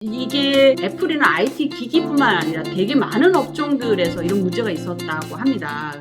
이게 애플이나 IT 기기뿐만 아니라 되게 많은 업종들에서 이런 문제가 있었다고 합니다.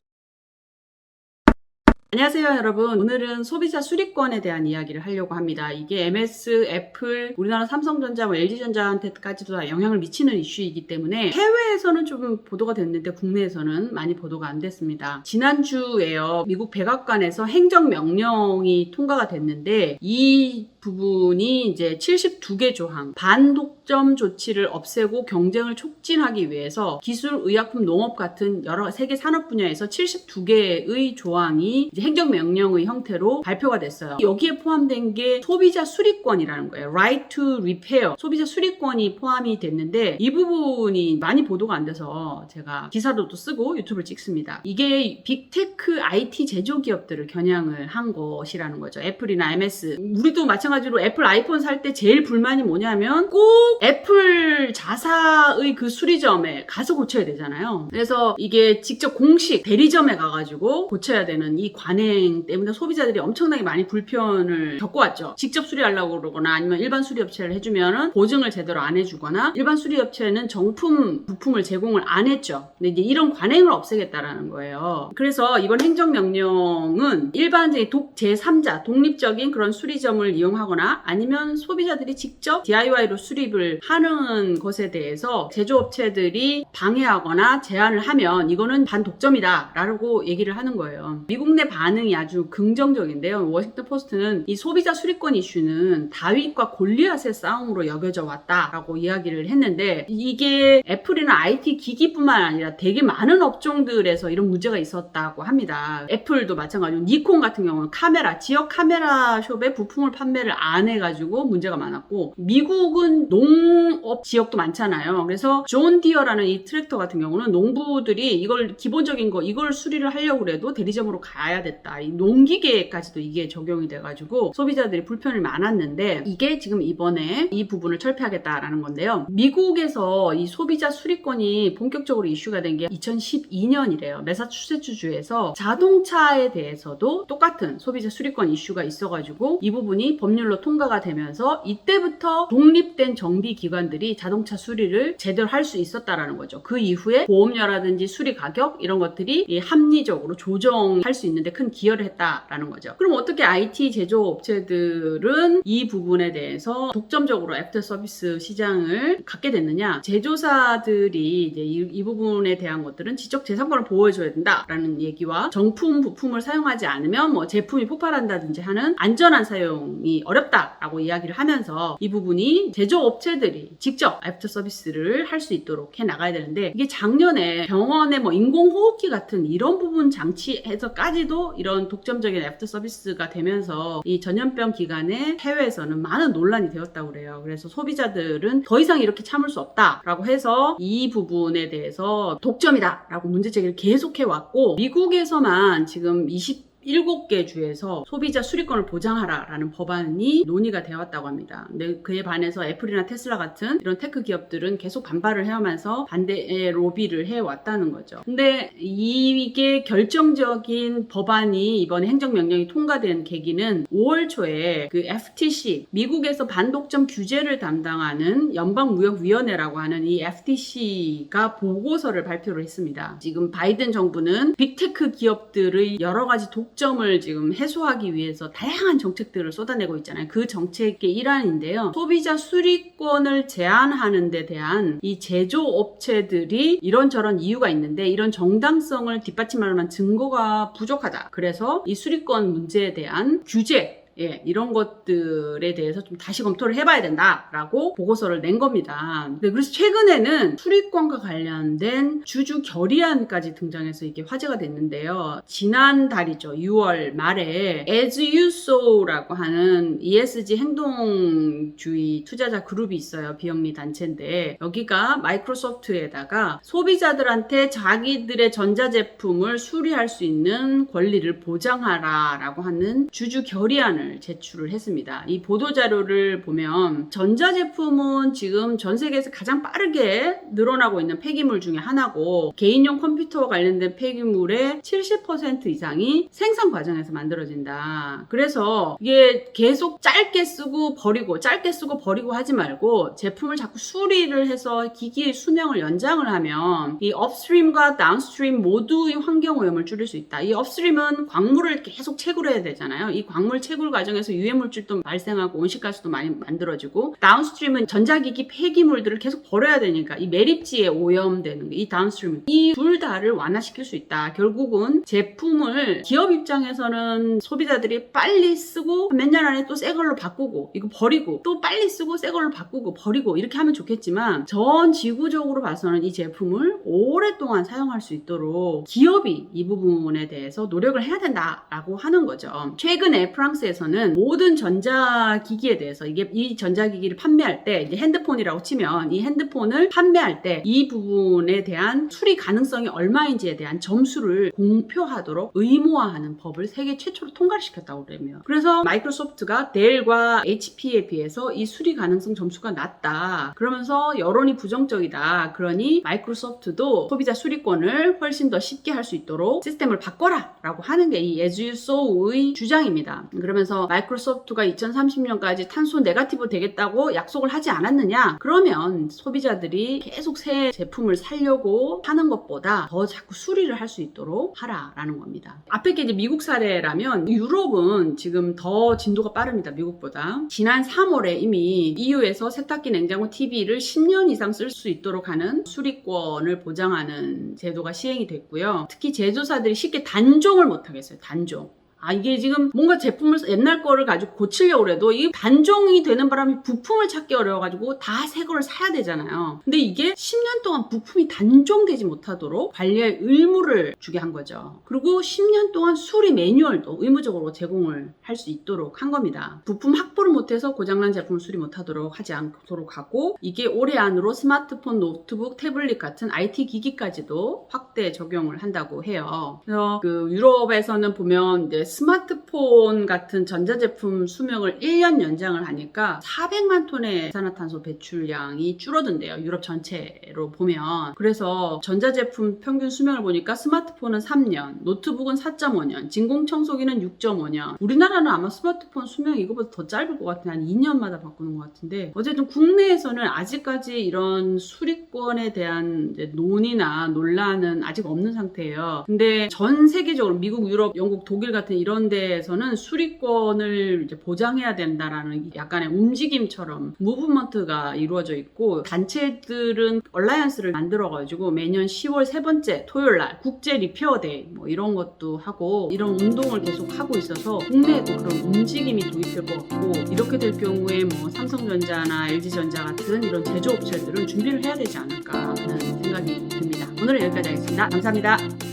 안녕하세요 여러분. 오늘은 소비자 수리권에 대한 이야기를 하려고 합니다. 이게 MS, 애플, 우리나라 삼성전자, LG전자한테까지도 다 영향을 미치는 이슈이기 때문에 해외에서는 좀 보도가 됐는데 국내에서는 많이 보도가 안 됐습니다. 지난주에요. 미국 백악관에서 행정명령이 통과가 됐는데 이 부분이 이제 72개 조항, 반독점 조치를 없애고 경쟁을 촉진하기 위해서 기술, 의약품, 농업 같은 여러 세계 산업 분야에서 72개의 조항이 이제 행정명령의 형태로 발표가 됐어요. 여기에 포함된 게 소비자 수리권이라는 거예요. Right to Repair. 소비자 수리권이 포함이 됐는데 이 부분이 많이 보도가 안 돼서 제가 기사로도 쓰고 유튜브를 찍습니다. 이게 빅테크 IT 제조기업들을 겨냥을 한 것이라는 거죠. 애플이나 MS. 우리도 마찬가지로 애플 아이폰 살 때 제일 불만이 뭐냐면 꼭 애플 자사의 그 수리점에 가서 고쳐야 되잖아요. 그래서 이게 직접 공식 대리점에 가가지고 고쳐야 되는 이 관행 때문에 소비자들이 엄청나게 많이 불편을 겪어왔죠. 직접 수리하려고 그러거나 아니면 일반 수리업체를 해주면은 보증을 제대로 안 해주거나 일반 수리업체는 정품 부품을 제공을 안 했죠. 근데 이제 이런 관행을 없애겠다라는 거예요. 그래서 이번 행정명령은 일반적인 제3자 독립적인 그런 수리점을 이용하거나 아니면 소비자들이 직접 DIY로 수립을 하는 것에 대해서 제조업체들이 방해하거나 제한을 하면 이거는 반독점이다 라고 얘기를 하는 거예요. 미국 내 반응이 아주 긍정적인데요. 워싱턴 포스트는 이 소비자 수리권 이슈는 다윗과 골리앗의 싸움으로 여겨져 왔다라고 이야기를 했는데 이게 애플이나 IT 기기뿐만 아니라 되게 많은 업종들에서 이런 문제가 있었다고 합니다. 애플도 마찬가지로 니콘 같은 경우는 카메라, 지역 카메라 숍에 부품을 판매를 안 해가지고 문제가 많았고 미국은 농업 지역도 많잖아요. 그래서 존 디어라는 이 트랙터 같은 경우는 농부들이 이걸 기본적인 거 이걸 수리를 하려고 해도 대리점으로 가야 됐다. 이 농기계까지도 이게 적용이 돼가지고 소비자들이 불편이 많았는데 이게 지금 이번에 이 부분을 철폐하겠다라는 건데요. 미국에서 이 소비자 수리권이 본격적으로 이슈가 된 게 2012년이래요. 매사추세츠주에서 자동차에 대해서도 똑같은 소비자 수리권 이슈가 있어가지고 이 부분이 법률로 통과가 되면서 이때부터 독립된 정비기관들이 자동차 수리를 제대로 할 수 있었다라는 거죠. 그 이후에 보험료라든지 수리 가격 이런 것들이 합리적으로 조정할 수 있는데 큰 기여를 했다라는 거죠. 그럼 어떻게 IT 제조업체들은 이 부분에 대해서 독점적으로 애프터 서비스 시장을 갖게 됐느냐? 제조사들이 이제 이 부분에 대한 것들은 지적재산권을 보호해줘야 된다라는 얘기와 정품 부품을 사용하지 않으면 뭐 제품이 폭발한다든지 하는 안전한 사용이 어렵다라고 이야기를 하면서 이 부분이 제조업체들이 직접 애프터 서비스를 할 수 있도록 해 나가야 되는데 이게 작년에 병원에 뭐 인공호흡기 같은 이런 부분 장치에서까지도 이런 독점적인 애프터 서비스가 되면서 이 전염병 기간에 해외에서는 많은 논란이 되었다고 그래요. 그래서 소비자들은 더 이상 이렇게 참을 수 없다라고 해서 이 부분에 대해서 독점이다라고 문제 제기를 계속해 왔고 미국에서만 지금 27개 주에서 소비자 수리권을 보장하라라는 법안이 논의가 되었다고 합니다. 근데 그에 반해서 애플이나 테슬라 같은 이런 테크 기업들은 계속 반발을 해오면서 반대의 로비를 해왔다는 거죠. 근데 이게 결정적인 법안이 이번에 행정명령이 통과된 계기는 5월 초에 그 FTC, 미국에서 반독점 규제를 담당하는 연방무역위원회라고 하는 이 FTC가 보고서를 발표를 했습니다. 지금 바이든 정부는 빅테크 기업들의 여러 가지 독점을 지금 해소하기 위해서 다양한 정책들을 쏟아내고 있잖아요. 그 정책의 일환인데요. 소비자 수리권을 제한하는 데 대한 이 제조업체들이 이런저런 이유가 있는데 이런 정당성을 뒷받침할 만한 증거가 부족하다. 그래서 이 수리권 문제에 대한 규제 이런 것들에 대해서 좀 다시 검토를 해봐야 된다라고 보고서를 낸 겁니다. 그래서 최근에는 수리권과 관련된 주주 결의안까지 등장해서 이게 화제가 됐는데요. 지난달이죠. 6월 말에 As You Sow라고 하는 ESG 행동주의 투자자 그룹이 있어요. 비영리 단체인데 여기가 마이크로소프트에다가 소비자들한테 자기들의 전자제품을 수리할 수 있는 권리를 보장하라라고 하는 주주 결의안을 입장을 제출을 했습니다. 이 보도자료를 보면 전자제품은 지금 전 세계에서 가장 빠르게 늘어나고 있는 폐기물 중에 하나고 개인용 컴퓨터와 관련된 폐기물의 70% 이상이 생산 과정에서 만들어진다. 그래서 이게 계속 짧게 쓰고 버리고 짧게 쓰고 버리고 하지 말고 제품을 자꾸 수리를 해서 기기의 수명을 연장을 하면 이 업스트림과 다운스트림 모두의 환경오염을 줄일 수 있다. 이 업스트림은 광물을 계속 채굴해야 되잖아요. 이 광물 채굴 과정에서 유해물질도 발생하고 온실가스도 많이 만들어지고, 다운스트림은 전자기기 폐기물들을 계속 버려야 되니까 이 매립지에 오염되는 이 다운스트림, 이 둘 다를 완화시킬 수 있다. 결국은 제품을 기업 입장에서는 소비자들이 빨리 쓰고 몇 년 안에 또 새 걸로 바꾸고 이거 버리고 또 빨리 쓰고 새 걸로 바꾸고 버리고 이렇게 하면 좋겠지만, 전 지구적으로 봐서는 이 제품을 오랫동안 사용할 수 있도록 기업이 이 부분에 대해서 노력을 해야 된다라고 하는 거죠. 최근에 프랑스에서는 모든 전자기기에 대해서 이 전자기기를 판매할 때, 이제 핸드폰이라고 치면 이 핸드폰을 판매할 때 이 부분에 대한 수리 가능성이 얼마인지에 대한 점수를 공표하도록 의무화하는 법을 세계 최초로 통과를 시켰다고 그래요. 그래서 마이크로소프트가 델과 HP에 비해서 이 수리 가능성 점수가 낮다. 그러면서 여론이 부정적이다. 그러니 마이크로소프트도 소비자 수리권을 훨씬 더 쉽게 할 수 있도록 시스템을 바꿔라 라고 하는 게 이 As You Sow의 주장입니다. 그러면서 마이크로소프트가 2030년까지 탄소 네거티브 되겠다고 약속을 하지 않았느냐? 그러면 소비자들이 계속 새 제품을 사려고 하는 것보다 더 자꾸 수리를 할 수 있도록 하라라는 겁니다. 앞에 게 이제 미국 사례라면, 유럽은 지금 더 진도가 빠릅니다. 미국보다. 지난 3월에 이미 EU에서 세탁기, 냉장고, TV를 10년 이상 쓸 수 있도록 하는 수리권을 보장하는 제도가 시행이 됐고요. 특히 제조사들이 쉽게 단종을 못하겠어요. 단종. 이게 지금 뭔가 제품을 옛날 거를 가지고 고치려고 해도 이 단종이 되는 바람에 부품을 찾기 어려워가지고 다 새 거를 사야 되잖아요. 근데 이게 10년 동안 부품이 단종되지 못하도록 관리할 의무를 주게 한 거죠. 그리고 10년 동안 수리 매뉴얼도 의무적으로 제공을 할 수 있도록 한 겁니다. 부품 확보를 못해서 고장난 제품을 수리 못하도록 하지 않도록 하고, 이게 올해 안으로 스마트폰, 노트북, 태블릿 같은 IT 기기까지도 확대 적용을 한다고 해요. 그래서 유럽에서는 보면 이제 스마트폰 같은 전자제품 수명을 1년 연장을 하니까 400만 톤의 이산화탄소 배출량이 줄어든대요. 유럽 전체로 보면. 그래서 전자제품 평균 수명을 보니까 스마트폰은 3년, 노트북은 4.5년, 진공청소기는 6.5년. 우리나라는 아마 스마트폰 수명이 이거보다 더 짧을 것 같은데 한 2년마다 바꾸는 것 같은데, 어쨌든 국내에서는 아직까지 이런 수리권에 대한 이제 논의나 논란은 아직 없는 상태예요. 근데 전 세계적으로 미국, 유럽, 영국, 독일 같은 이런 데에서는 수리권을 이제 보장해야 된다라는 약간의 움직임처럼 무브먼트가 이루어져 있고, 단체들은 얼라이언스를 만들어가지고 매년 10월 세 번째 토요일날 국제 리페어 데이 뭐 이런 것도 하고, 이런 운동을 계속 하고 있어서 국내에도 그런 움직임이 도입될 것 같고, 이렇게 될 경우에 뭐 삼성전자나 LG전자 같은 이런 제조업체들은 준비를 해야 되지 않을까 하는 생각이 듭니다. 오늘은 여기까지 하겠습니다. 감사합니다.